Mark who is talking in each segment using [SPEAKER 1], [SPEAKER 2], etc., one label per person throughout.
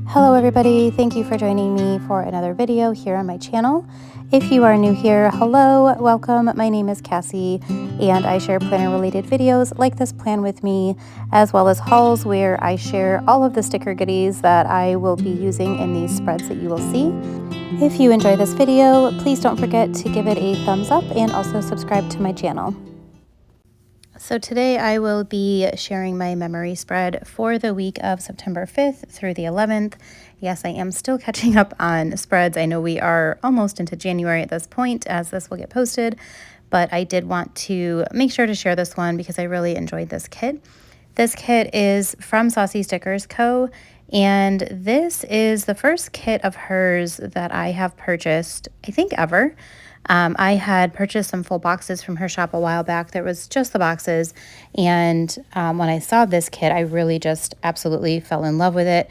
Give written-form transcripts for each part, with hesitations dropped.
[SPEAKER 1] Hello everybody, thank you for joining me for another video here on my channel. If you are new here, hello, welcome. My name is Cassie and I share planner related videos like this Plan With Me, as well as hauls where I share all of the sticker goodies that I will be using in these spreads that you will see. If you enjoy this video, please don't forget to give it a thumbs up and also subscribe to my channel. So today I will be sharing my memory spread for the week of September 5th through the 11th. Yes, I am still catching up on spreads. I know we are almost into January at this point as this will get posted, but I did want to make sure to share this one because I really enjoyed this kit. This kit is from Saucy Stickers Co. And this is the first kit of hers that I have purchased, I think ever. I had purchased some full boxes from her shop a while back. There was just the boxes. And when I saw this kit, I really just absolutely fell in love with it.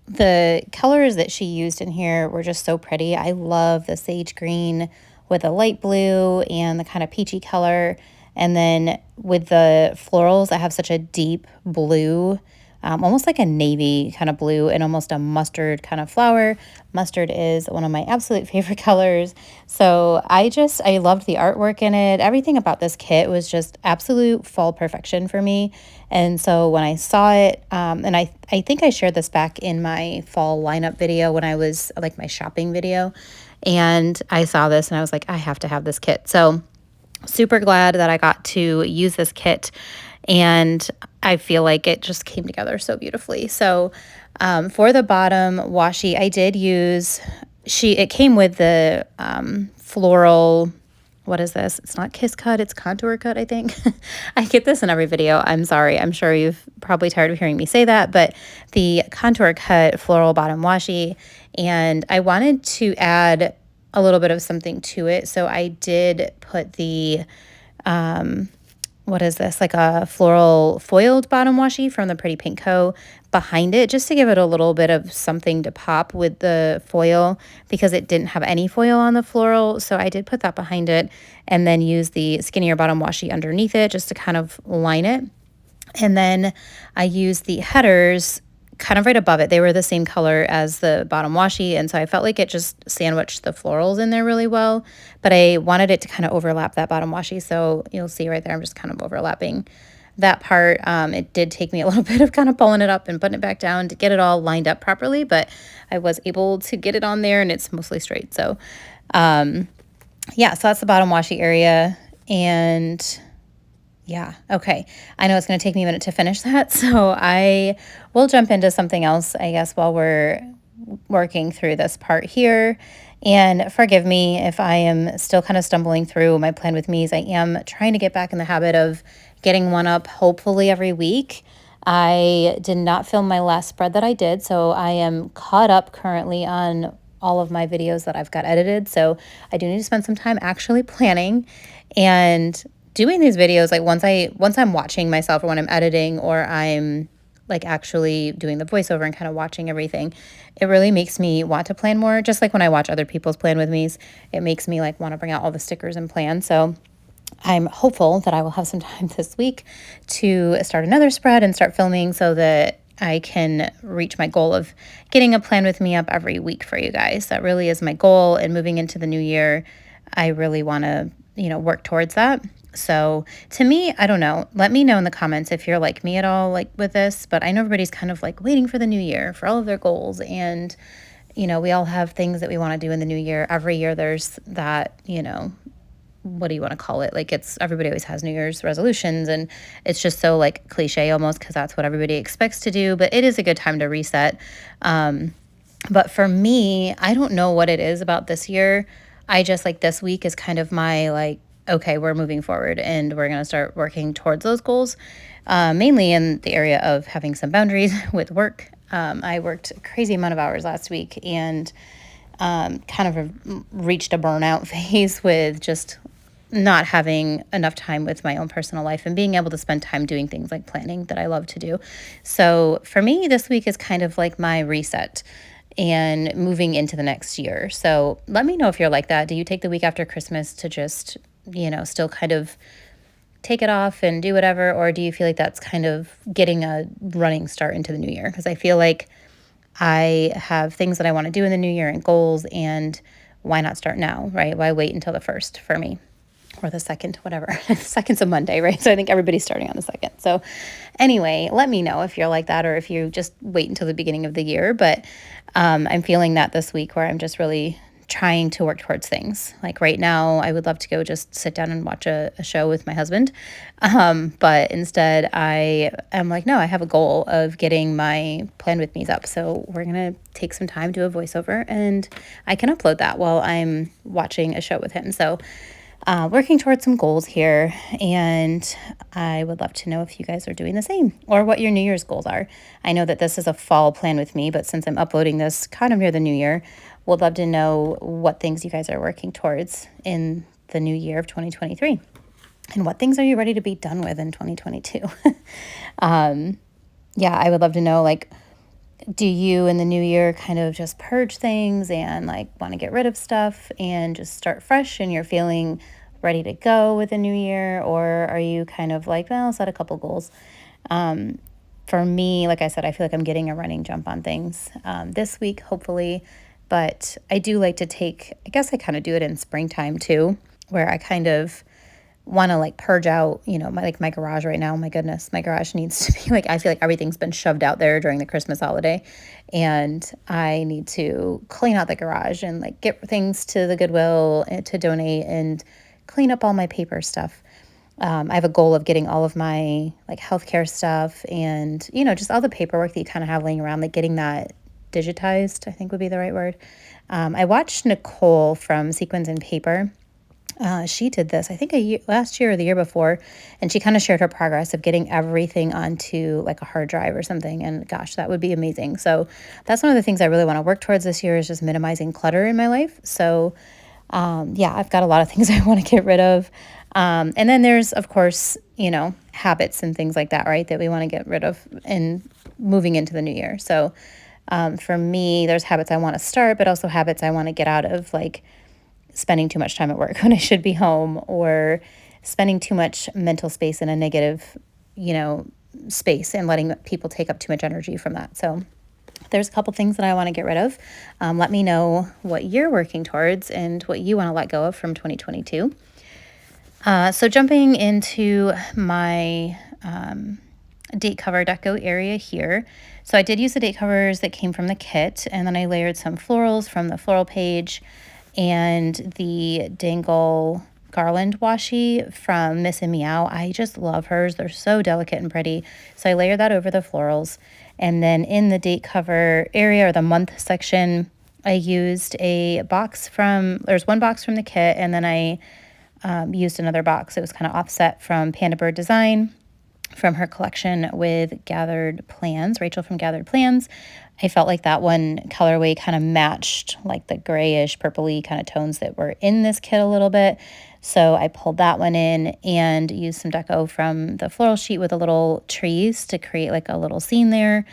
[SPEAKER 1] The colors that she used in here were just so pretty. I love the sage green with a light blue and the kind of peachy color. And then with the florals, I have such a deep blue, almost like a navy kind of blue and almost a mustard kind of flower. Mustard is one of my absolute favorite colors. So I loved the artwork in it. Everything about this kit was just absolute fall perfection for me. And so when I saw it, and I think I shared this back in my fall lineup video when I was like my shopping video, and I saw this and I was like, I have to have this kit. So super glad that I got to use this kit, and I feel like it just came together so beautifully. So for the bottom washi, I did use, it came with the floral, what is this? It's not kiss cut, it's contour cut, I think. I get this in every video. I'm sorry. I'm sure you've probably tired of hearing me say that, but the contour cut floral bottom washi, and I wanted to add a little bit of something to it. So I did put the, what is this? Like a floral foiled bottom washi from the Pretty Pink Co. behind it, just to give it a little bit of something to pop with the foil, because it didn't have any foil on the floral. So I did put that behind it and then use the skinnier bottom washi underneath it just to kind of line it. And then I used the headers kind of right above it. They were the same color as the bottom washi, and so I felt like it just sandwiched the florals in there really well, but I wanted it to kind of overlap that bottom washi, so you'll see right there I'm just kind of overlapping that part. It did take me a little bit of kind of pulling it up and putting it back down to get it all lined up properly, but I was able to get it on there and it's mostly straight. So yeah, so that's the bottom washi area. And yeah, okay. I know it's going to take me a minute to finish that, so I will jump into something else, I guess, while we're working through this part here. And forgive me if I am still kind of stumbling through my Plan With Me's. I am trying to get back in the habit of getting one up hopefully every week. I did not film my last spread that I did, so I am caught up currently on all of my videos that I've got edited. So I do need to spend some time actually planning and doing these videos. Like once I'm watching myself, or when I'm editing, or I'm like actually doing the voiceover and kind of watching everything, it really makes me want to plan more. Just like when I watch other people's Plan With Me's, it makes me like want to bring out all the stickers and plan. So I'm hopeful that I will have some time this week to start another spread and start filming so that I can reach my goal of getting a Plan With Me up every week for you guys. That really is my goal, and moving into the new year, I really want to, work towards that. So to me, I don't know. Let me know in the comments if you're like me at all, like with this, but I know everybody's kind of like waiting for the new year for all of their goals. And, we all have things that we want to do in the new year. Every year there's that, what do you want to call it? Like everybody always has New Year's resolutions, and it's just so like cliche almost because that's what everybody expects to do, but it is a good time to reset. But for me, I don't know what it is about this year. I just like this week is kind of my like, okay, we're moving forward and we're going to start working towards those goals, mainly in the area of having some boundaries with work. I worked a crazy amount of hours last week and kind of reached a burnout phase with just not having enough time with my own personal life and being able to spend time doing things like planning that I love to do. So for me, this week is kind of like my reset and moving into the next year. So let me know if you're like that. Do you take the week after Christmas to just, still kind of take it off and do whatever? Or do you feel like that's kind of getting a running start into the new year? Because I feel like I have things that I want to do in the new year and goals, and why not start now, right? Why wait until the 1st for me, or the 2nd, whatever. The 2nd's a Monday, right? So I think everybody's starting on the 2nd. So anyway, let me know if you're like that, or if you just wait until the beginning of the year. But I'm feeling that this week, where I'm just really trying to work towards things. Like right now, I would love to go just sit down and watch a show with my husband. But instead I am like, no, I have a goal of getting my Plan With Me's up. So we're going to take some time, do a voiceover, and I can upload that while I'm watching a show with him. So working towards some goals here, and I would love to know if you guys are doing the same, or what your New Year's goals are. I know that this is a fall Plan With Me, but since I'm uploading this kind of near the new year, would love to know what things you guys are working towards in the new year of 2023, and what things are you ready to be done with in 2022. Yeah, I would love to know, like, do you in the new year kind of just purge things and like want to get rid of stuff and just start fresh, and you're feeling ready to go with the new year? Or are you kind of like, well, I'll set a couple goals? For me, like I said, I feel like I'm getting a running jump on things this week, hopefully. But I do like to take, I guess I kind of do it in springtime too, where I kind of want to like purge out, my garage right now. My goodness, my garage needs to be like, I feel like everything's been shoved out there during the Christmas holiday, and I need to clean out the garage and like get things to the Goodwill to donate, and clean up all my paper stuff. I have a goal of getting all of my like healthcare stuff, and just all the paperwork that you kind of have laying around, like getting that digitized, I think would be the right word. I watched Nicole from Sequins and Paper. She did this, I think last year or the year before, and she kind of shared her progress of getting everything onto like a hard drive or something. And gosh, that would be amazing. So that's one of the things I really want to work towards this year, is just minimizing clutter in my life. So yeah, I've got a lot of things I want to get rid of. And then there's, of course, habits and things like that, right, that we want to get rid of in moving into the new year. So for me, there's habits I want to start, but also habits I want to get out of, like spending too much time at work when I should be home, or spending too much mental space in a negative, space, and letting people take up too much energy from that. So there's a couple things that I want to get rid of. Let me know what you're working towards and what you want to let go of from 2022. So jumping into my date cover deco area here. So I did use the date covers that came from the kit, and then I layered some florals from the floral page, and the dangle garland washi from Miss and Meow. I just love hers. They're so delicate and pretty. So I layered that over the florals. And then in the date cover area, or the month section, I used there's one box from the kit, and then I used another box. It was kind of offset from Panda Bird Design, from her collection with Gathered Plans, Rachel from Gathered Plans. I felt like that one colorway kind of matched like the grayish, purpley kind of tones that were in this kit a little bit. So I pulled that one in and used some deco from the floral sheet with a little trees to create like a little scene there.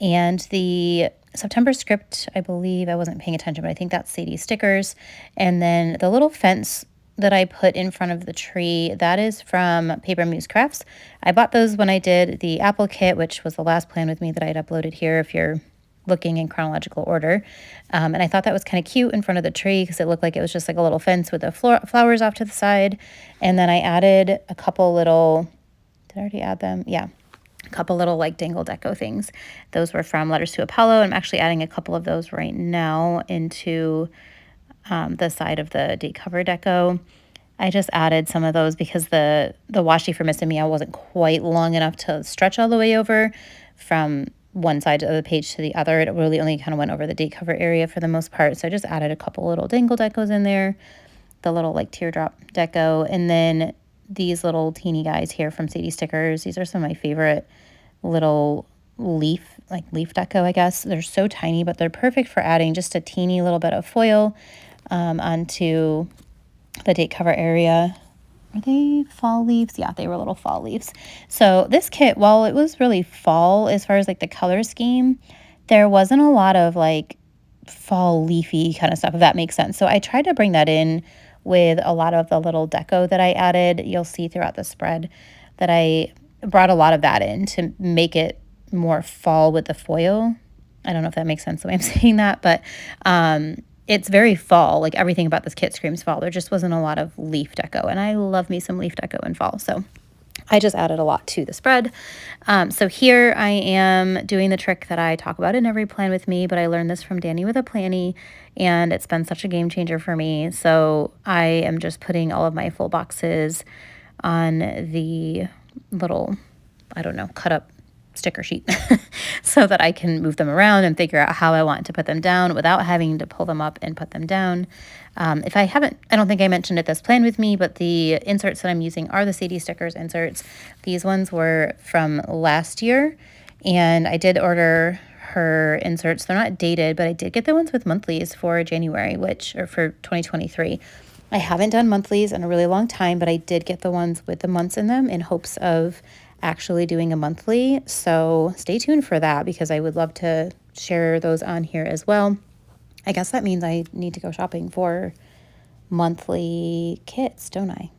[SPEAKER 1] And the September script, I believe, I wasn't paying attention, but I think that's Saucy Stickers. And then the little fence that I put in front of the tree, that is from Paper Muse Crafts. I bought those when I did the apple kit, which was the last Plan With Me that I'd uploaded here, if you're looking in chronological order. And I thought that was kind of cute in front of the tree, because it looked like it was just like a little fence with the flowers off to the side. And then I added a couple little, did I already add them? Yeah. A couple little like dangle deco things. Those were from Letters to Apollo. I'm actually adding a couple of those right now into the side of the date cover deco. I just added some of those because the washi for Miss and Meow wasn't quite long enough to stretch all the way over from one side of the page to the other. It really only kind of went over the date cover area for the most part. So I just added a couple little dangle decos in there, the little like teardrop deco, and then these little teeny guys here from Saucy Stickers. These are some of my favorite little leaf deco, I guess. They're so tiny, but they're perfect for adding just a teeny little bit of foil onto the date cover area. Are they fall leaves? Yeah, they were little fall leaves. So this kit, while it was really fall as far as like the color scheme, there wasn't a lot of like fall leafy kind of stuff, if that makes sense. So I tried to bring that in with a lot of the little deco that I added. You'll see throughout the spread that I brought a lot of that in to make it more fall with the foil. I don't know if that makes sense the way I'm saying that, but it's very fall. Like everything about this kit screams fall. There just wasn't a lot of leaf deco, and I love me some leaf deco in fall. So I just added a lot to the spread. So here I am doing the trick that I talk about in every plan with me, but I learned this from Danny with a Planny, and it's been such a game changer for me. So I am just putting all of my full boxes on the little, I don't know, cut up sticker sheet so that I can move them around and figure out how I want to put them down without having to pull them up and put them down. If I haven't, I don't think I mentioned it this plan with me, but the inserts that I'm using are the Sadie Stickers inserts. These ones were from last year, and I did order her inserts. They're not dated, but I did get the ones with monthlies for January, or for 2023. I haven't done monthlies in a really long time, but I did get the ones with the months in them in hopes of actually doing a monthly. So stay tuned for that, because I would love to share those on here as well. I guess that means I need to go shopping for monthly kits, don't I?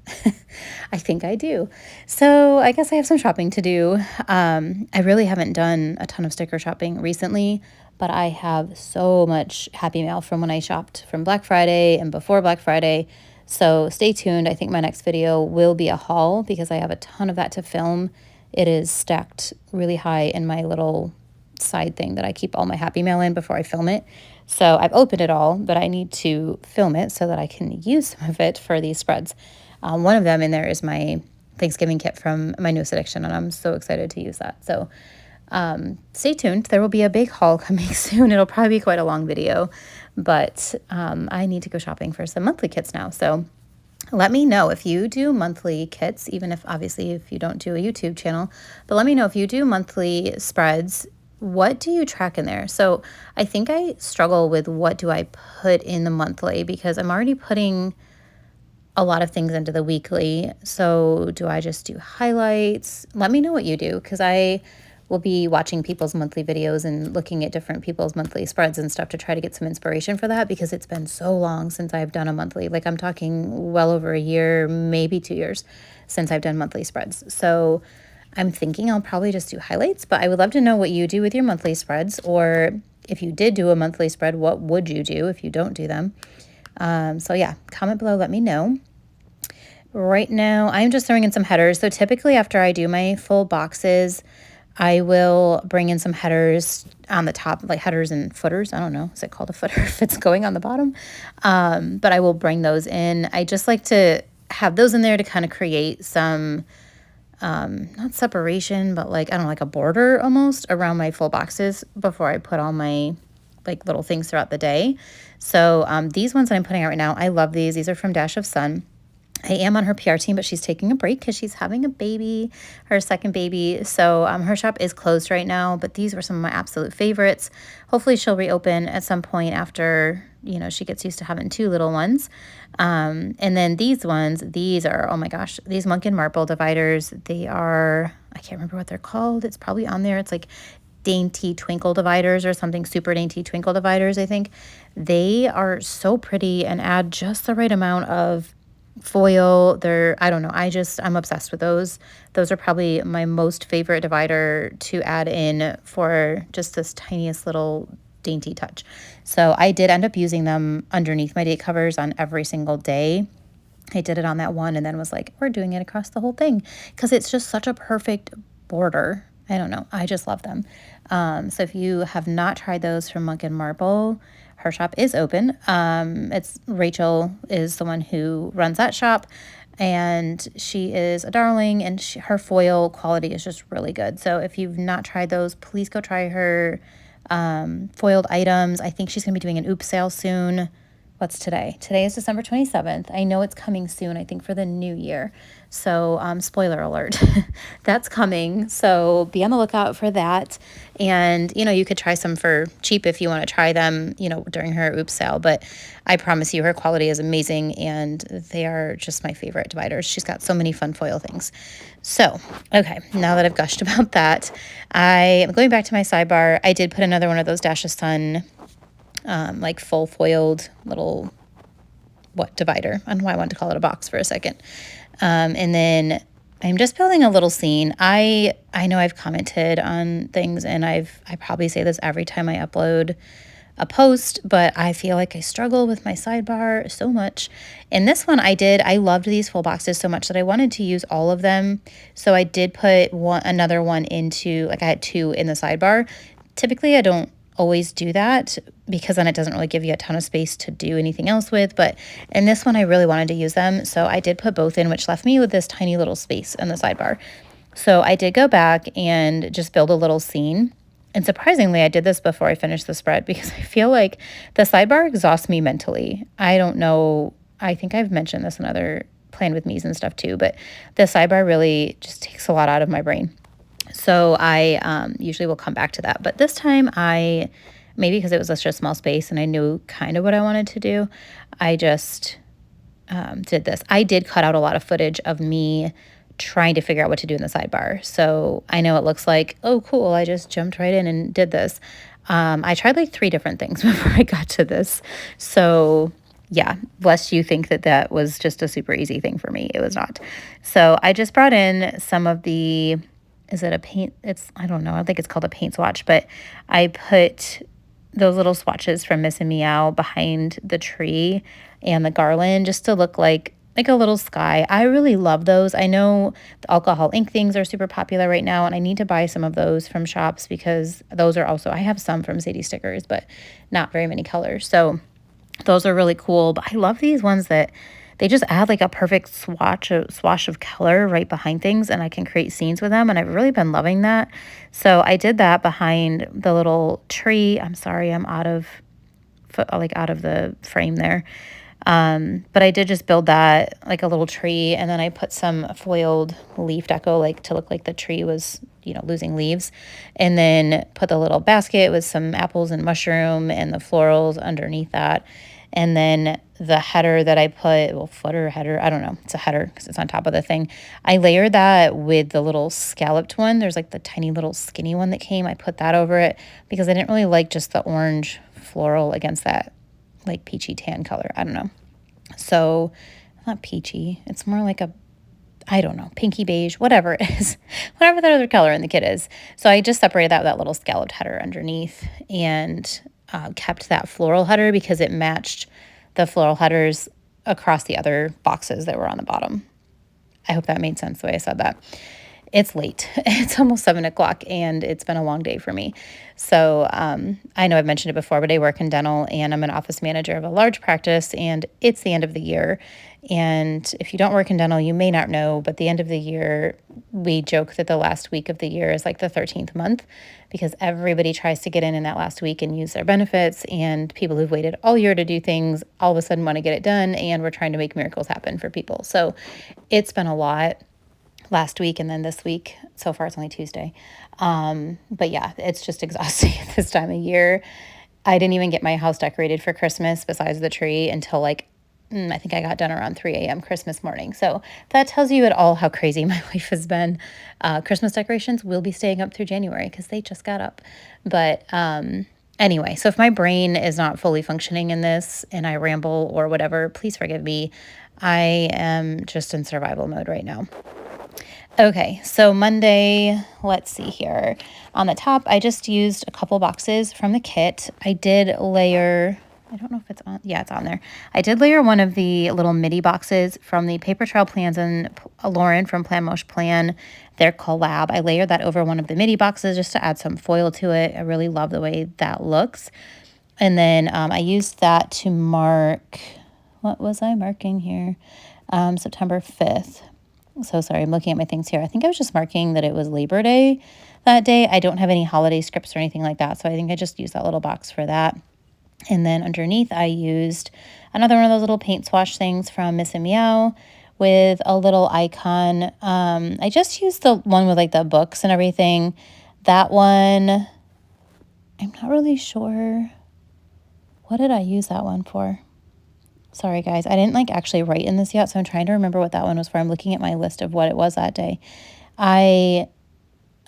[SPEAKER 1] I think I do. So I guess I have some shopping to do. I really haven't done a ton of sticker shopping recently, but I have so much happy mail from when I shopped from Black Friday and before Black Friday. So stay tuned. I think my next video will be a haul, because I have a ton of that to film. It is stacked really high in my little side thing that I keep all my happy mail in before I film it. So I've opened it all, but I need to film it so that I can use some of it for these spreads. One of them in there is my Thanksgiving kit from my newest addiction, and I'm so excited to use that. So stay tuned. There will be a big haul coming soon. It'll probably be quite a long video, but I need to go shopping for some monthly kits now. So let me know if you do monthly kits, even if obviously if you don't do a YouTube channel, but let me know if you do monthly spreads. What do you track in there? So I think I struggle with what do I put in the monthly, because I'm already putting a lot of things into the weekly. So do I just do highlights? Let me know what you do, because I will be watching people's monthly videos and looking at different people's monthly spreads and stuff to try to get some inspiration for that, because it's been so long since I've done a monthly. Like I'm talking well over a year, maybe 2 years since I've done monthly spreads. So I'm thinking I'll probably just do highlights, but I would love to know what you do with your monthly spreads, or if you did do a monthly spread, what would you do if you don't do them? So yeah, comment below, let me know. Right now, I'm just throwing in some headers. So typically after I do my full boxes, I will bring in some headers on the top, like headers and footers. I don't know, is it called a footer if it's going on the bottom? But I will bring those in. I just like to have those in there to kind of create some not separation, but like, I don't know, like a border almost around my full boxes before I put all my like little things throughout the day. So these ones that I'm putting out right now, I love these. These are from Dash of Sun. I am on her PR team, but she's taking a break because she's having a baby, her second baby. So her shop is closed right now, but these were some of my absolute favorites. Hopefully she'll reopen at some point after, you know, she gets used to having 2 little ones. And then these ones, these are, oh my gosh, these Monk and Marble dividers. They are, I can't remember what they're called. It's probably on there. It's like dainty twinkle dividers or something, super dainty twinkle dividers, I think. They are so pretty and add just the right amount of foil. They're, I don't know, I'm obsessed with those. Those are probably my most favorite divider to add in for just this tiniest little dainty touch. So I did end up using them underneath my date covers on every single day. I did it on that one and then was like, we're doing it across the whole thing, because it's just such a perfect border. I don't know, I just love them. So if you have not tried those from Monk and Marble, her shop is open. It's Rachel is the one who runs that shop, and she is a darling, and her foil quality is just really good. So if you've not tried those, please go try her foiled items. I think she's going to be doing an oops sale soon. What's today? Today is December 27th. I know it's coming soon, I think for the new year. So spoiler alert, that's coming. So be on the lookout for that. And, you know, you could try some for cheap if you want to try them, you know, during her oops sale. But I promise you her quality is amazing, and they are just my favorite dividers. She's got so many fun foil things. So, okay, now that I've gushed about that, I am going back to my sidebar. I did put another one of those Dash of Sun like full foiled little divider. I don't know why I wanted to call it a box for a second. And then I'm just building a little scene. I know I've commented on things, and I probably say this every time I upload a post, but I feel like I struggle with my sidebar so much. In this one I loved these full boxes so much that I wanted to use all of them. So I did put another one into, like I had 2 in the sidebar. Typically I don't always do that because then it doesn't really give you a ton of space to do anything else with, but in this one I really wanted to use them, so I did put both in, which left me with this tiny little space in the sidebar. So I did go back and just build a little scene. And surprisingly, I did this before I finished the spread because I feel like the sidebar exhausts me mentally. I don't know. I think I've mentioned this in other Plan With Me's and stuff too, but the sidebar really just takes a lot out of my brain. So I usually will come back to that. But this time maybe because it was such a small space and I knew kind of what I wanted to do, I just did this. I did cut out a lot of footage of me trying to figure out what to do in the sidebar. So I know it looks like, oh, cool, I just jumped right in and did this. I tried like 3 different things before I got to this. So yeah, lest you think that that was just a super easy thing for me. It was not. So I just brought in some of the, is it a paint? I don't know. I think it's called a paint swatch, but I put those little swatches from Miss and Meow behind the tree and the garland just to look like a little sky. I really love those. I know the alcohol ink things are super popular right now, and I need to buy some of those from shops because those are also, I have some from Saucy Stickers, but not very many colors. So those are really cool. But I love these ones that they just add like a perfect swash of color right behind things, and I can create scenes with them, and I've really been loving that. So I did that behind the little tree. I'm sorry, I'm out of the frame there. But I did just build that like a little tree, and then I put some foiled leaf deco like to look like the tree was, losing leaves, and then put the little basket with some apples and mushroom and the florals underneath that. And then the header that I put, footer, header, I don't know, it's a header because it's on top of the thing. I layered that with the little scalloped one. There's like the tiny little skinny one that came. I put that over it because I didn't really like just the orange floral against that like peachy tan color. I don't know. So not peachy. It's more like I don't know, pinky beige, whatever it is, whatever that other color in the kit is. So I just separated that with that little scalloped header underneath and kept that floral header because it matched the floral headers across the other boxes that were on the bottom. I hope that made sense the way I said that. It's late. It's almost 7 o'clock and it's been a long day for me. So I know I've mentioned it before, but I work in dental and I'm an office manager of a large practice, and it's the end of the year. And if you don't work in dental, you may not know, but the end of the year, we joke that the last week of the year is like the 13th month because everybody tries to get in that last week and use their benefits, and people who've waited all year to do things all of a sudden want to get it done, and we're trying to make miracles happen for people. So it's been a lot last week, and then this week, so far it's only Tuesday. But yeah, it's just exhausting at this time of year. I didn't even get my house decorated for Christmas besides the tree until I think I got done around 3 a.m. Christmas morning. So that tells you at all how crazy my life has been. Christmas decorations will be staying up through January because they just got up. But anyway, so if my brain is not fully functioning in this and I ramble or whatever, please forgive me. I am just in survival mode right now. Okay, so Monday, let's see here. On the top, I just used a couple boxes from the kit. I did layer, I don't know if it's on, yeah, it's on there. I did layer one of the little midi boxes from the Paper Trail Plans and Lauren from Plan Mosh Plan, their collab. I layered that over one of the midi boxes just to add some foil to it. I really love the way that looks. And then I used that to mark, what was I marking here? September 5th. So sorry, I'm looking at my things here. I think I was just marking that it was Labor Day that day. I don't have any holiday scripts or anything like that, so I think I just used that little box for that. And then underneath, I used another one of those little paint swatch things from Miss and Meow with a little icon. I just used the one with like the books and everything. That one, I'm not really sure. What did I use that one for? Sorry, guys. I didn't actually write in this yet, so I'm trying to remember what that one was for. I'm looking at my list of what it was that day.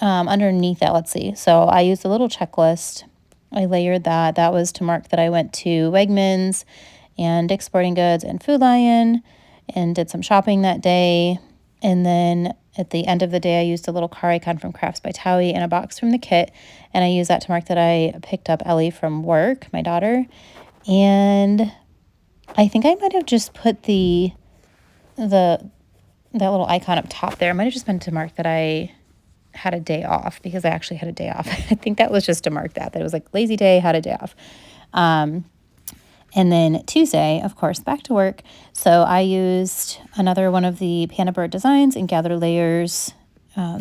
[SPEAKER 1] Underneath that, let's see. So I used a little checklist. I layered that. That was to mark that I went to Wegmans and Dick's Sporting Goods and Food Lion and did some shopping that day. And then at the end of the day, I used a little car icon from Crafts by Towie and a box from the kit, and I used that to mark that I picked up Ellie from work, my daughter. And I think I might have just put that little icon up top there. It might have just been to mark that I had a day off, because I actually had a day off. I think that was just to mark that it was like lazy day, had a day off. And then Tuesday, of course, back to work. So I used another one of the Panda Bird designs and Gather Layers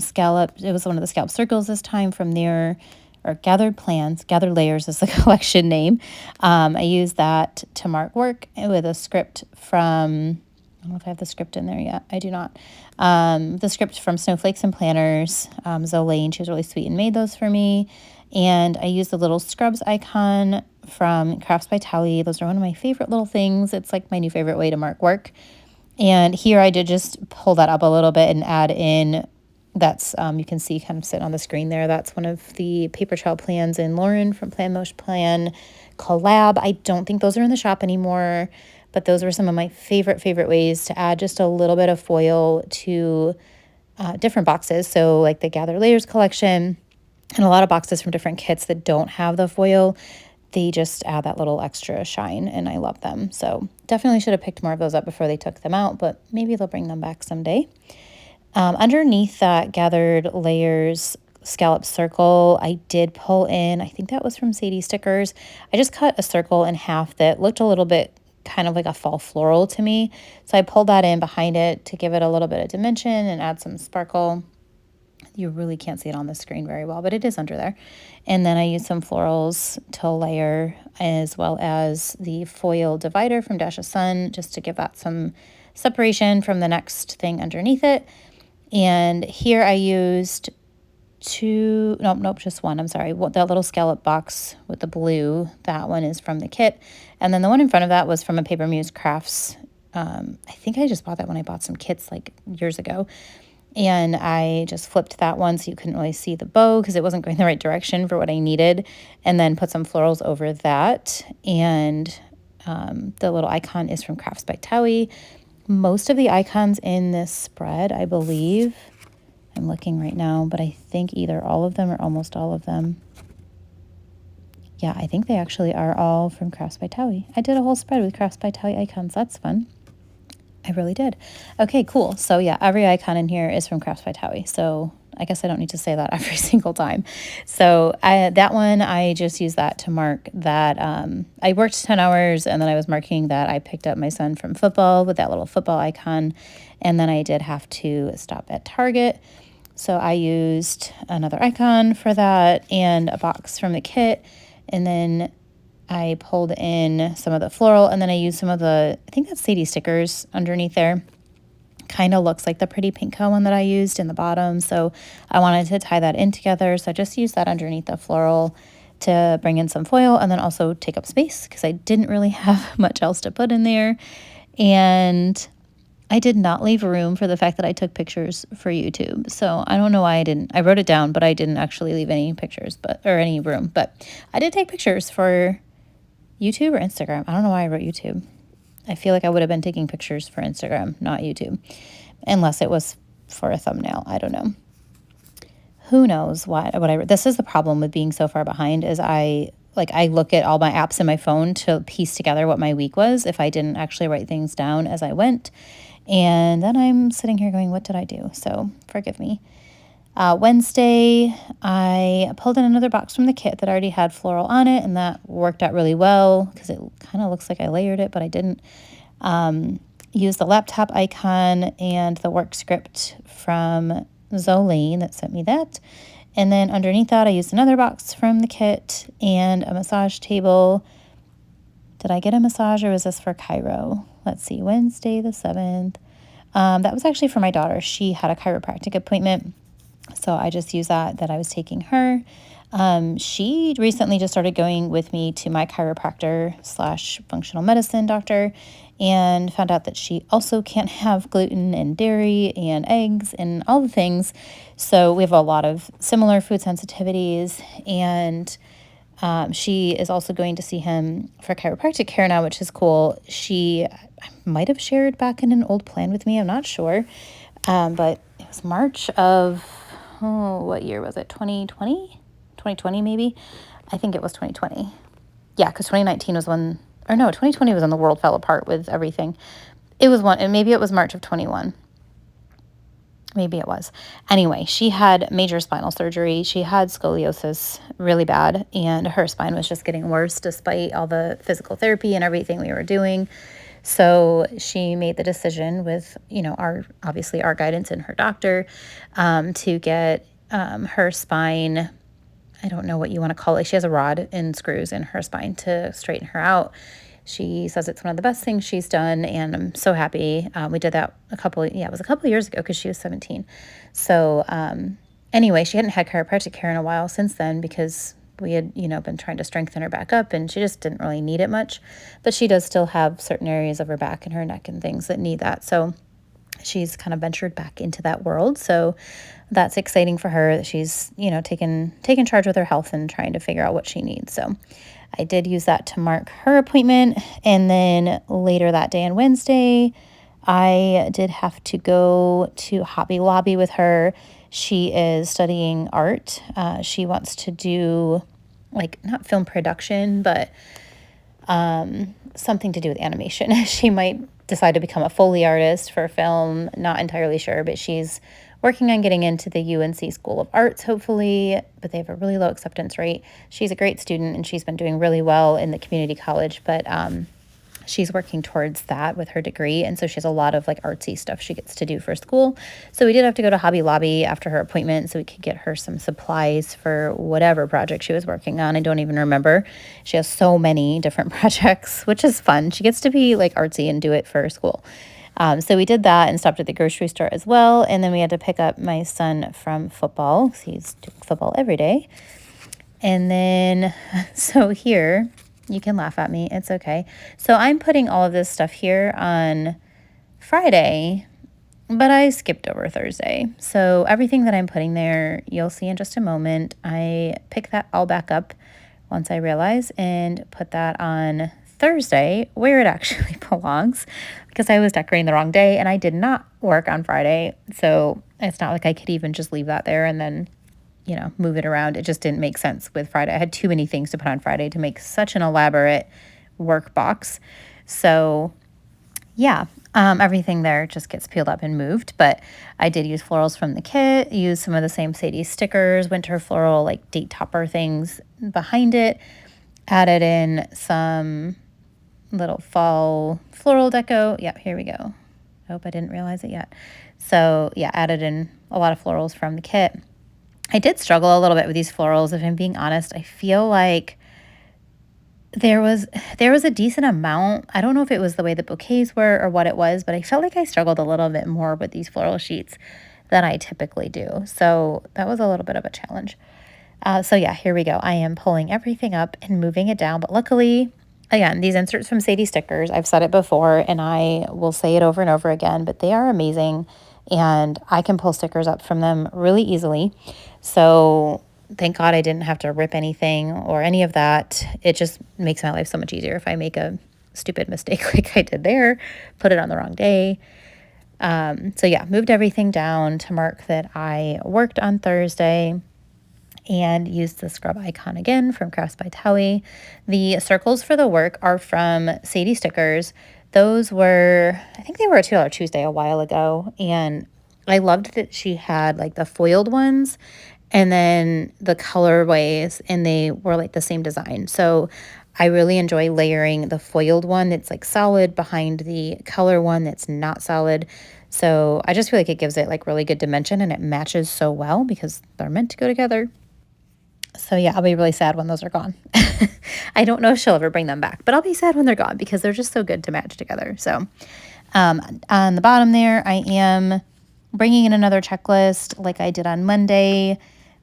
[SPEAKER 1] scallop. It was one of the scallop circles this time from their, or Gathered Plans. Gather Layers is the collection name. I used that to mark work with a script from, I don't know if I have the script in there yet. I do not. The script from Snowflakes and Planners. Zolane, she was really sweet and made those for me. And I used the little scrubs icon from Crafts by Towie. Those are one of my favorite little things. It's like my new favorite way to mark work. And here I did just pull that up a little bit and add in, that's, you can see kind of sitting on the screen there. That's one of the paper trail plans in Lauren from Plan Mosh Plan collab. I don't think those are in the shop anymore, but those were some of my favorite ways to add just a little bit of foil to different boxes. So like the Gather Layers collection and a lot of boxes from different kits that don't have the foil, they just add that little extra shine, and I love them. So definitely should have picked more of those up before they took them out, but maybe they'll bring them back someday. Underneath that Gathered Layers scallop circle, I did pull in, I think that was from Saucy Stickers. I just cut a circle in half that looked a little bit kind of like a fall floral to me. So I pulled that in behind it to give it a little bit of dimension and add some sparkle. You really can't see it on the screen very well, but it is under there. And then I used some florals to layer, as well as the foil divider from Dash of Sun, just to give that some separation from the next thing underneath it. And here I used just one, I'm sorry. That little scallop box with the blue, that one is from the kit. And then the one in front of that was from a Paper Muse Crafts. I think I just bought that when I bought some kits like years ago. And I just flipped that one so you couldn't really see the bow because it wasn't going the right direction for what I needed. And then put some florals over that. And the little icon is from Crafts by Towie. Most of the icons in this spread, I believe, I'm looking right now, but I think either all of them or almost all of them. Yeah, I think they actually are all from Crafts by Towie. I did a whole spread with Crafts by Towie icons. That's fun. I really did. Okay, cool. So yeah, every icon in here is from Crafts by Towie. So I guess I don't need to say that every single time. So that one, I just used that to mark that I worked 10 hours, and then I was marking that I picked up my son from football with that little football icon. And then I did have to stop at Target. So I used another icon for that and a box from the kit. And then I pulled in some of the floral, and then I used some of the, I think that's Saucy Stickers underneath there. Kind of looks like the pretty pink one that I used in the bottom. So I wanted to tie that in together. So I just used that underneath the floral to bring in some foil and then also take up space because I didn't really have much else to put in there. And I did not leave room for the fact that I took pictures for YouTube. So I don't know why I didn't. I wrote it down, but I didn't actually leave any pictures or any room. But I did take pictures for YouTube or Instagram. I don't know why I wrote YouTube. I feel like I would have been taking pictures for Instagram, not YouTube, unless it was for a thumbnail. I don't know. Who knows what I wrote. This is the problem with being so far behind is I look at all my apps in my phone to piece together what my week was if I didn't actually write things down as I went. And then I'm sitting here going, what did I do? So forgive me. Wednesday, I pulled in another box from the kit that already had floral on it, and that worked out really well because it kind of looks like I layered it, but I didn't. Use the laptop icon and the work script from Zolane that sent me that. And then underneath that, I used another box from the kit and a massage table. Did I get a massage or was this for Cairo? Let's see, Wednesday the 7th. That was actually for my daughter. She had a chiropractic appointment. So I just used that I was taking her. She recently just started going with me to my chiropractor / functional medicine doctor and found out that she also can't have gluten and dairy and eggs and all the things. So we have a lot of similar food sensitivities, and she is also going to see him for chiropractic care now, which is cool. She might have shared back in an old plan with me. I'm not sure. But was March of, what year was it? 2020? 2020 maybe? I think it was 2020. Yeah, because 2019 was when, or no, 2020 was when the world fell apart with everything. It was one, and maybe it was March of 21. Maybe it was. Anyway, she had major spinal surgery. She had scoliosis really bad, and her spine was just getting worse despite all the physical therapy and everything we were doing. So she made the decision with, obviously our guidance and her doctor, to get her spine. I don't know what you want to call it. She has a rod and screws in her spine to straighten her out. She says it's one of the best things she's done, and I'm so happy. We did that it was a couple years ago because she was 17. So anyway, she hadn't had chiropractic care in a while since then because we had, been trying to strengthen her back up, and she just didn't really need it much. But she does still have certain areas of her back and her neck and things that need that. So she's kind of ventured back into that world. So that's exciting for her that she's, taking charge with her health and trying to figure out what she needs. So I did use that to mark her appointment. And then later that day on Wednesday, I did have to go to Hobby Lobby with her. She is studying art. She wants to do not film production, but something to do with animation. She might decide to become a Foley artist for film, not entirely sure, but she's working on getting into the UNC School of Arts, hopefully, but they have a really low acceptance rate. She's a great student, and she's been doing really well in the community college, but she's working towards that with her degree, and so she has a lot of artsy stuff she gets to do for school. So we did have to go to Hobby Lobby after her appointment so we could get her some supplies for whatever project she was working on. I don't even remember. She has so many different projects, which is fun. She gets to be artsy and do it for school. So we did that and stopped at the grocery store as well, and then we had to pick up my son from football because he's doing football every day. And then, so here, you can laugh at me. It's okay. So I'm putting all of this stuff here on Friday, but I skipped over Thursday. So everything that I'm putting there, you'll see in just a moment. I pick that all back up once I realize and put that on Thursday where it actually belongs because I was decorating the wrong day and I did not work on Friday. So it's not like I could even just leave that there and then move it around. It just didn't make sense with Friday. I had too many things to put on Friday to make such an elaborate work box. So yeah, everything there just gets peeled up and moved. But I did use florals from the kit, use some of the same Sadie stickers, winter floral, date topper things behind it, added in some little fall floral deco. Yeah, here we go. I hope I didn't realize it yet. So yeah, added in a lot of florals from the kit. I did struggle a little bit with these florals, if I'm being honest. I feel like there was a decent amount. I don't know if it was the way the bouquets were or what it was, but I felt like I struggled a little bit more with these floral sheets than I typically do. So that was a little bit of a challenge. So yeah, here we go. I am pulling everything up and moving it down. But luckily, again, these inserts from Sadie Stickers, I've said it before and I will say it over and over again, but they are amazing. And I can pull stickers up from them really easily. So thank God I didn't have to rip anything or any of that. It just makes my life so much easier if I make a stupid mistake like I did there, put it on the wrong day. So yeah, moved everything down to mark that I worked on Thursday and used the scrub icon again from Crafts by Towie. The circles for the work are from Sadie Stickers. Those were, I think they were a $2 Tuesday a while ago, and I loved that she had the foiled ones and then the colorways, and they were the same design. So I really enjoy layering the foiled one that's solid behind the color one that's not solid. So I just feel like it gives it really good dimension, and it matches so well because they're meant to go together. So yeah, I'll be really sad when those are gone. I don't know if she'll ever bring them back, but I'll be sad when they're gone because they're just so good to match together. So on the bottom there, I am bringing in another checklist like I did on Monday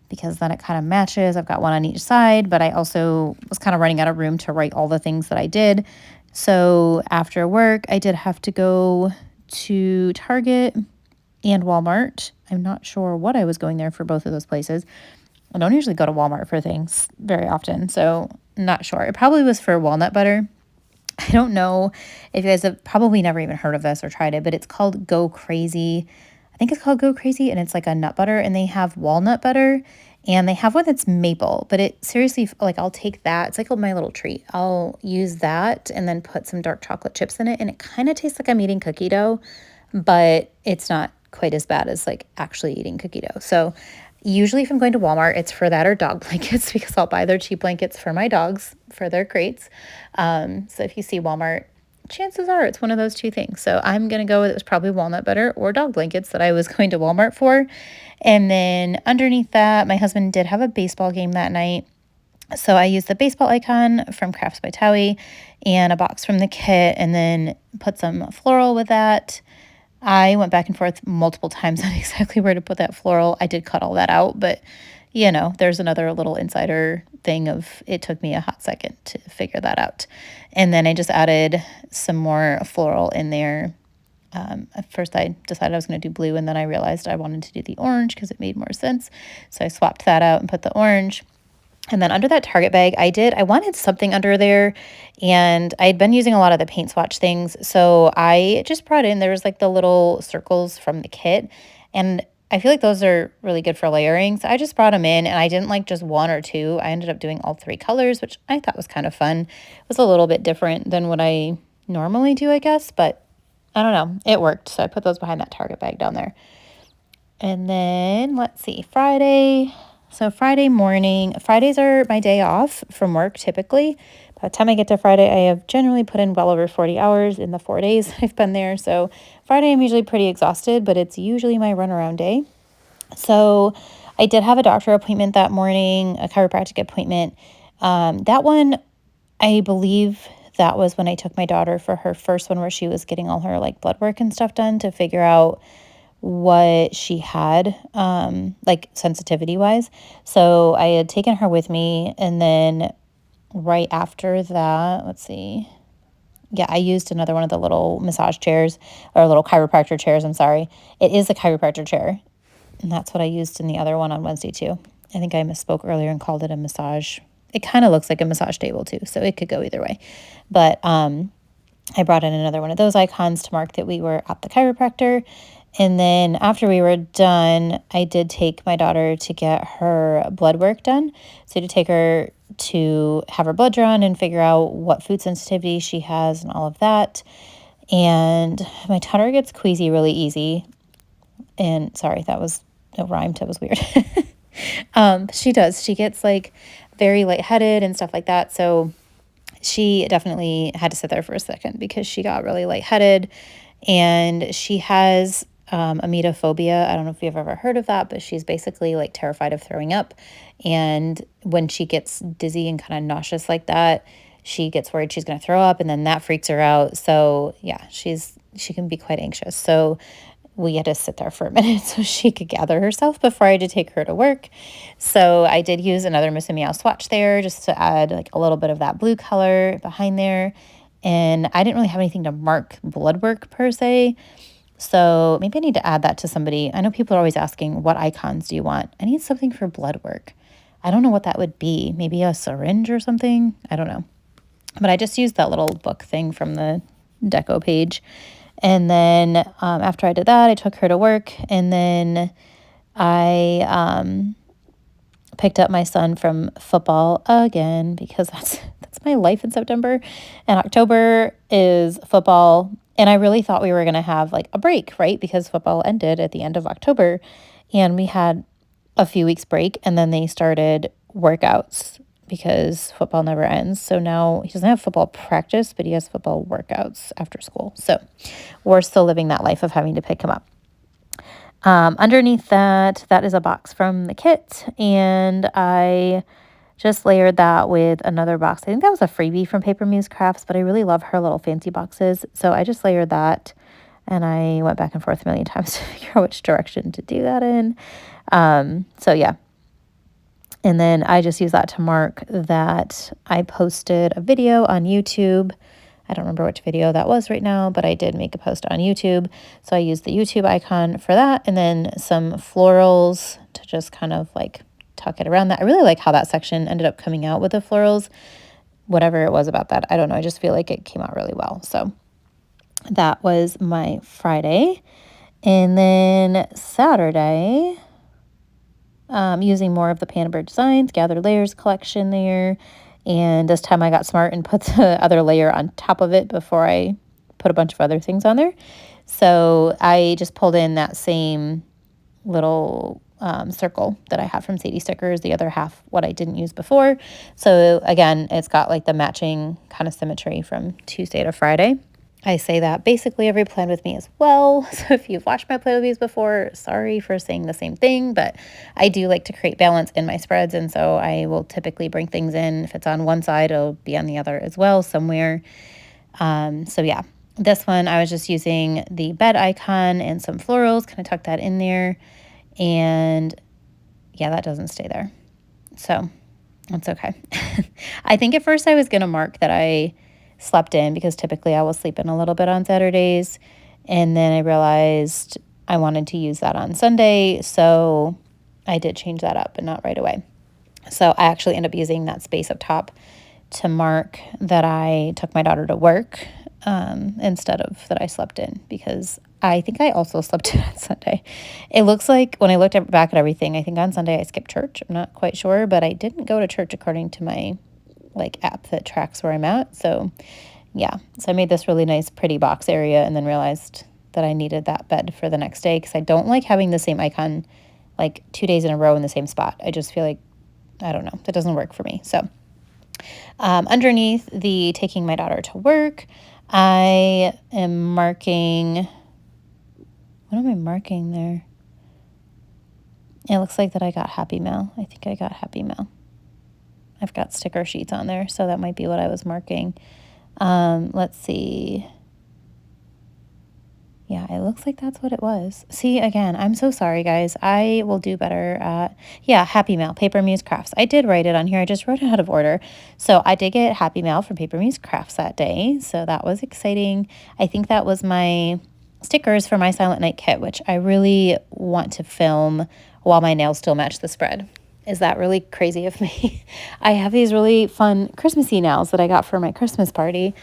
[SPEAKER 1] because then it kind of matches. I've got one on each side, but I also was kind of running out of room to write all the things that I did. So after work, I did have to go to Target and Walmart. I'm not sure what I was going there for both of those places. I don't usually go to Walmart for things very often, so not sure. It probably was for walnut butter. I don't know if you guys have probably never even heard of this or tried it, but it's called Go Crazy. I think it's called Go Crazy, and it's like a nut butter, and they have walnut butter, and they have one that's maple, but it seriously, like, I'll take that. It's like my little treat. I'll use that and then put some dark chocolate chips in it, and it kind of tastes like I'm eating cookie dough, but it's not quite as bad as like actually eating cookie dough. So usually if I'm going to Walmart, it's for that or dog blankets because I'll buy their cheap blankets for my dogs for their crates. So if you see Walmart, chances are it's one of those two things. So I'm going to go with, it was probably walnut butter or dog blankets that I was going to Walmart for. And then underneath that, my husband did have a baseball game that night. So I used the baseball icon from Crafts by Towie and a box from the kit, and then put some floral with that. I went back and forth multiple times on exactly where to put that floral. I did cut all that out, but you know, there's another little insider thing of it took me a hot second to figure that out. And then I just added some more floral in there. At first I decided I was going to do blue, and then I realized I wanted to do the orange because it made more sense. So I swapped that out and put the orange. And then under that Target bag, I wanted something under there, and I'd been using a lot of the paint swatch things. So I just brought in, there was like the little circles from the kit, and I feel like those are really good for layering. So I just brought them in, and I didn't like just one or two. I ended up doing all three colors, which I thought was kind of fun. It was a little bit different than what I normally do, I guess, but I don't know. It worked. So I put those behind that Target bag down there. And then let's see, Friday. So Friday morning, Fridays are my day off from work typically. By the time I get to Friday, I have generally put in well over 40 hours in the 4 days I've been there. So Friday, I'm usually pretty exhausted, but it's usually my runaround day. So I did have a doctor appointment that morning, a chiropractic appointment. That one, I believe that was when I took my daughter for her first one where she was getting all her like blood work and stuff done to figure out what she had, like sensitivity wise. So I had taken her with me, and then right after that, let's see. Yeah, I used another one of the little massage chairs, or little chiropractor chairs. I'm sorry. It is a chiropractor chair. And that's what I used in the other one on Wednesday too. I think I misspoke earlier and called it a massage. It kind of looks like a massage table too, so it could go either way. But I brought in another one of those icons to mark that we were at the chiropractor. And then after we were done, I did take my daughter to get her blood work done. So to take her to have her blood drawn and figure out what food sensitivity she has and all of that. And my daughter gets queasy really easy. And sorry, that was no rhyme. That was weird. She does. She gets like very lightheaded and stuff like that. So she definitely had to sit there for a second because she got really lightheaded, and she has emetophobia. I don't know if you've ever heard of that, but she's basically like terrified of throwing up. And when she gets dizzy and kind of nauseous like that, she gets worried she's going to throw up, and then that freaks her out. So yeah, she can be quite anxious. So we had to sit there for a minute so she could gather herself before I had to take her to work. So I did use another Miss Meow swatch there just to add like a little bit of that blue color behind there. And I didn't really have anything to mark blood work per se. So maybe I need to add that to somebody. I know people are always asking, what icons do you want? I need something for blood work. I don't know what that would be. Maybe a syringe or something. I don't know. But I just used that little book thing from the deco page. And then after I did that, I took her to work, and then I picked up my son from football again because that's my life in September. And October is football, and I really thought we were going to have like a break, right? Because football ended at the end of October, and we had a few weeks break, and then they started workouts because football never ends. So now he doesn't have football practice, but he has football workouts after school. So we're still living that life of having to pick him up. Underneath that is a box from the kit, and I just layered that with another box. I think that was a freebie from Paper Muse Crafts, but I really love her little fancy boxes. So I just layered that, and I went back and forth a million times to figure out which direction to do that in. So yeah. And then I just use that to mark that I posted a video on YouTube. I don't remember which video that was right now, but I did make a post on YouTube. So I used the YouTube icon for that, and then some florals to just kind of like tuck it around that. I really like how that section ended up coming out with the florals. Whatever it was about that, I don't know. I just feel like it came out really well. So that was my Friday. And then Saturday, using more of the Panda Designs Gather Layers collection there. And this time I got smart and put the other layer on top of it before I put a bunch of other things on there. So I just pulled in that same little circle that I have from Sadie Stickers, the other half what I didn't use before. So again, it's got like the matching kind of symmetry from Tuesday to Friday. I say that basically every plan with me as well. So if you've watched my plan with me's before, sorry for saying the same thing, but I do like to create balance in my spreads. And so I will typically bring things in. If it's on one side, it'll be on the other as well somewhere. So yeah, this one I was just using the bed icon and some florals, kind of tuck that in there. And yeah, that doesn't stay there. So that's okay. I think at first I was going to mark that I slept in because typically I will sleep in a little bit on Saturdays. And then I realized I wanted to use that on Sunday. So I did change that up, but not right away. So I actually ended up using that space up top to mark that I took my daughter to work instead of that I slept in, because I think I also slept in on Sunday. It looks like when I looked back at everything, I think on Sunday I skipped church. I'm not quite sure, but I didn't go to church according to my like app that tracks where I'm at. So yeah, so I made this really nice pretty box area and then realized that I needed that bed for the next day because I don't like having the same icon like 2 days in a row in the same spot. I just feel like, I don't know, that doesn't work for me. So underneath the taking my daughter to work, I am marking, what am I marking there? It looks like that I got Happy Mail. I think I got Happy Mail. I've got sticker sheets on there, so that might be what I was marking. Let's see. Yeah, it looks like that's what it was. See, again, I'm so sorry, guys. I will do better at, yeah, Happy Mail, Paper Muse Crafts. I did write it on here. I just wrote it out of order. So I did get Happy Mail from Paper Muse Crafts that day. So that was exciting. I think that was my stickers for my Silent Night kit, which I really want to film while my nails still match the spread. Is that really crazy of me? I have these really fun Christmassy nails that I got for my Christmas party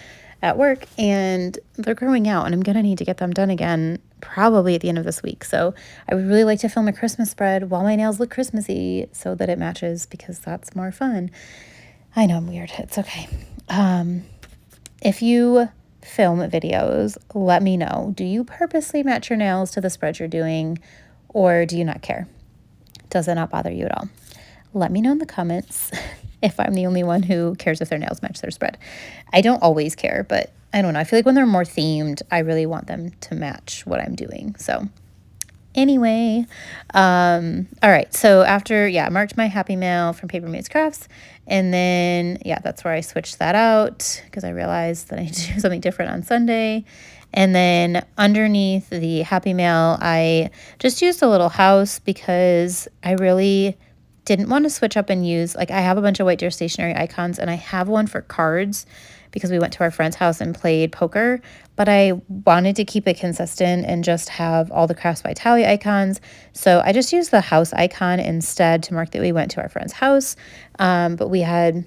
[SPEAKER 1] at work, and they're growing out, and I'm gonna need to get them done again probably at the end of this week. So I would really like to film a Christmas spread while my nails look Christmassy so that it matches, because that's more fun. I know I'm weird. It's okay. If you film videos, let me know. Do you purposely match your nails to the spread you're doing, or do you not care? Does it not bother you at all? Let me know in the comments if I'm the only one who cares if their nails match their spread. I don't always care, but I don't know. I feel like when they're more themed, I really want them to match what I'm doing. So anyway, all right. So after, yeah, I marked my Happy Mail from Paper Muse Crafts. And then, yeah, that's where I switched that out because I realized that I need to do something different on Sunday. And then underneath the Happy Mail, I just used a little house because I really didn't want to switch up and use, like I have a bunch of White Deer stationery icons and I have one for cards because we went to our friend's house and played poker, but I wanted to keep it consistent and just have all the Crafts by Tally icons. So I just used the house icon instead to mark that we went to our friend's house. But we had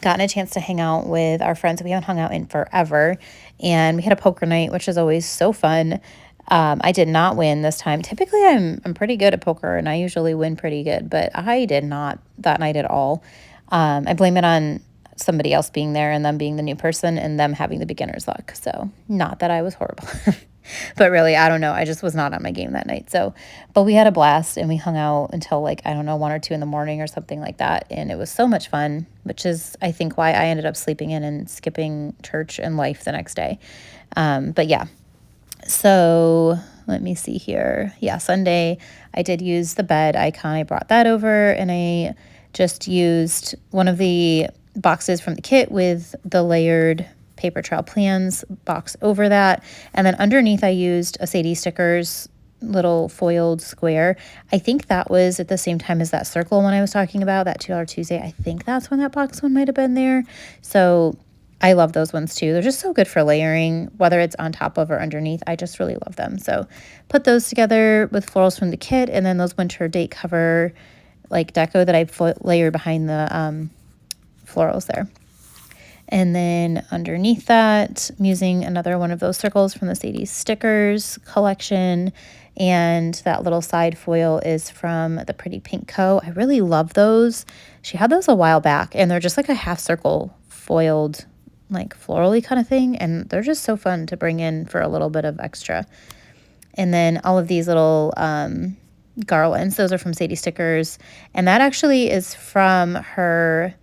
[SPEAKER 1] gotten a chance to hang out with our friends that we haven't hung out in forever. And we had a poker night, which is always so fun. I did not win this time. Typically, I'm pretty good at poker, and I usually win pretty good, but I did not that night at all. I blame it on somebody else being there and them being the new person and them having the beginner's luck. So not that I was horrible, but really, I don't know. I just was not on my game that night. So, but we had a blast and we hung out until like, I don't know, 1 or 2 in the morning or something like that. And it was so much fun, which is, I think, why I ended up sleeping in and skipping church and life the next day. But yeah. So let me see here. Yeah, Sunday, I did use the bed icon. I brought that over and I just used one of the boxes from the kit with the layered paper trail plans box over that. And then underneath, I used a Sadie Stickers little foiled square. I think that was at the same time as that circle one I was talking about, that $2 Tuesday. I think that's when that box one might have been there. So I love those ones too. They're just so good for layering, whether it's on top of or underneath. I just really love them. So put those together with florals from the kit and then those winter date cover like deco that I layered behind the florals there. And then underneath that, I'm using another one of those circles from the Sadie Stickers collection. And that little side foil is from the Pretty Pink Co. I really love those. She had those a while back, and they're just like a half circle foiled, like florally kind of thing. And they're just so fun to bring in for a little bit of extra. And then all of these little garlands, those are from Saucy Stickers. And that actually is from her,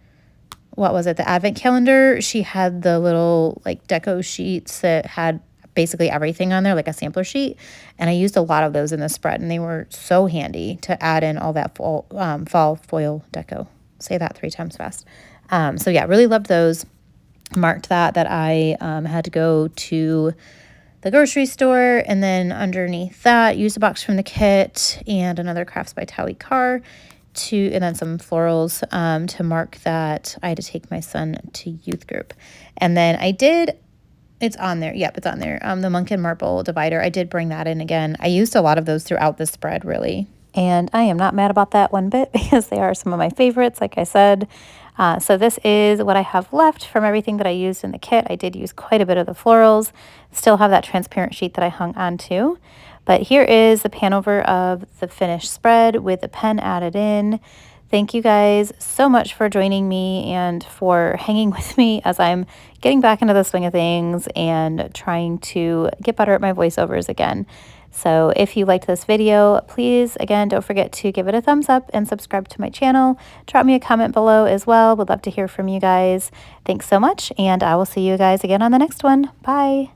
[SPEAKER 1] what was it, the advent calendar. She had the little like deco sheets that had basically everything on there, like a sampler sheet, and I used a lot of those in the spread, and they were so handy to add in all that fall foil deco. Say that 3 times fast. So yeah, really loved those. Marked that I had to go to the grocery store, and then underneath that, used a box from the kit and another Crafts by Towie Carr and then some florals to mark that I had to take my son to youth group. And then I did. It's on there. Yep, it's on there. The Monk and Marble divider. I did bring that in again. I used a lot of those throughout the spread, really. And I am not mad about that one bit because they are some of my favorites, like I said. So this is what I have left from everything that I used in the kit. I did use quite a bit of the florals. Still have that transparent sheet that I hung onto. But here is the pan over of the finished spread with the pen added in. Thank you guys so much for joining me and for hanging with me as I'm getting back into the swing of things and trying to get better at my voiceovers again. So if you liked this video, please, again, don't forget to give it a thumbs up and subscribe to my channel. Drop me a comment below as well. Would love to hear from you guys. Thanks so much, and I will see you guys again on the next one. Bye.